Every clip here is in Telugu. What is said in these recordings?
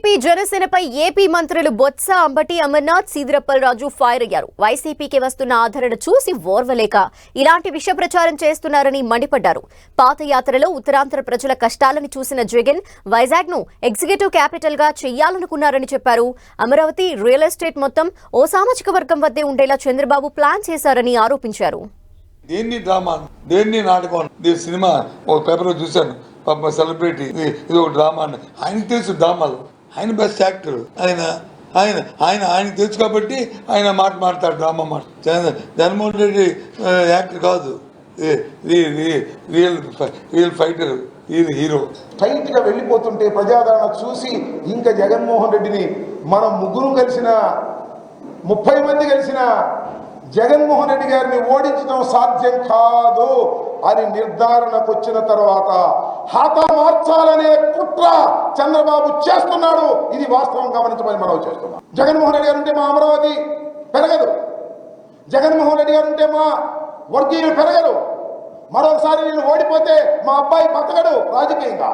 టీడీపీ జనసేనపై ఏపీ మంత్రులు బొత్స అంబటి అమర్నాథ్ సీదిరప్పలరాజు ఫైర్ అయ్యారు. వైసీపీకి వస్తున్న ఆదరణ చూసి ఓర్వలేక ఇలాంటి విష ప్రచారం చేస్తున్నారని మండిపడ్డారు. పాదయాత్రలో ఉత్తరాంధ్ర ప్రజల కష్టాలను చూసిన జగన్ వైజాగ్ ను ఎగ్జిక్యూటివ్ క్యాపిటల్ గా చేయాలనుకున్నారని చెప్పారు. అమరావతి రియల్ ఎస్టేట్ మొత్తం ఓ సామాజిక వర్గం వద్దే ఉండేలా చంద్రబాబు ప్లాన్ చేశారని ఆరోపించారు. దేన్ని డ్రామా, దేన్ని నాటకం, సినిమా ఒక పేపర్లో చూశాను. పాప సెలబ్రిటీ ఇది ఒక డ్రామా అని ఆయనకు తెలుసు. డ్రామాలు ఆయన బెస్ట్ యాక్టర్. ఆయనకు తెలుసు కాబట్టి ఆయన మాట్లాడతాడు డ్రామా మాట. జగన్మోహన్ రెడ్డి యాక్టర్ కాదు, రియల్ ఫైటర్, హీరో. టైట్ గా వెళ్ళిపోతుంటే ప్రజాదరణ చూసి ఇంకా జగన్మోహన్ రెడ్డిని మనం ముగ్గురు కలిసిన 30 మంది కలిసిన జగన్మోహన్ రెడ్డి గారిని ఓడించడం సాధ్యం కాదు అని నిర్ధారణకు వచ్చిన తర్వాత హతమార్చాలనే కుట్ర చంద్రబాబు చేస్తున్నాడు. ఇది వాస్తవం గమనించమని మనం చేస్తున్నాం. జగన్మోహన్ రెడ్డి గారు ఉంటే మా అమరావతి పెరగదు, జగన్మోహన్ రెడ్డి గారు ఉంటే మా వర్గీయులు పెరగదు, మరొకసారి నేను ఓడిపోతే మా అబ్బాయి బతకడు రాజకీయంగా.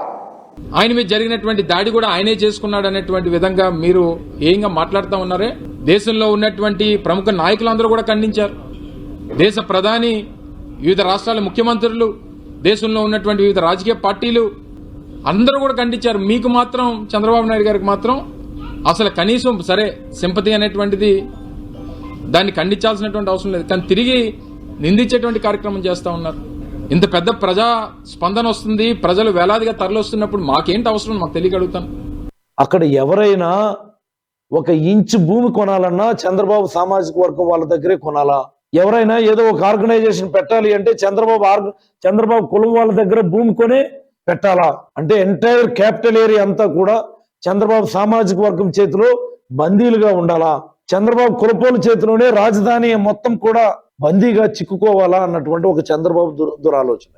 ఆయన మీద జరిగినటువంటి దాడి కూడా ఆయనే చేసుకున్నాడు అనేటువంటి విధంగా మీరు ఏంగా మాట్లాడుతూ ఉన్నారే. దేశంలో ఉన్నటువంటి ప్రముఖ నాయకులందరూ కూడా ఖండించారు. దేశ ప్రధాని, వివిధ రాష్ట్రాల ముఖ్యమంత్రులు, దేశంలో ఉన్నటువంటి వివిధ రాజకీయ పార్టీలు అందరూ కూడా ఖండించారు. మీకు మాత్రం, చంద్రబాబు నాయుడు గారికి మాత్రం అసలు కనీసం సరే సింపతి అనేటువంటిది దాన్ని ఖండించాల్సినటువంటి అవసరం లేదు, కానీ తిరిగి నిందించేటువంటి కార్యక్రమం చేస్తూ ఉన్నారు. ఇంత పెద్ద ప్రజా స్పందన వస్తుంది, ప్రజలు వేలాదిగా తరలిస్తున్నప్పుడు మాకేంటి అవసరం మాకు తెలియగలుగుతాను. అక్కడ ఎవరైనా ఒక ఇంచు భూమి కొనాలన్నా చంద్రబాబు సామాజిక వర్గం వాళ్ళ దగ్గరే కొనాలా? ఎవరైనా ఏదో ఒక ఆర్గనైజేషన్ పెట్టాలి అంటే చంద్రబాబు కులం వాళ్ళ దగ్గర భూమి కొనే పెట్టాలా? అంటే ఎంటైర్ క్యాపిటల్ ఏరియా అంతా కూడా చంద్రబాబు సామాజిక వర్గం చేతిలో బందీలుగా ఉండాలా? చంద్రబాబు కులపోల చేతిలోనే రాజధాని మొత్తం కూడా బందీగా చిక్కుకోవాలా అన్నటువంటి ఒక చంద్రబాబు దురాలోచన.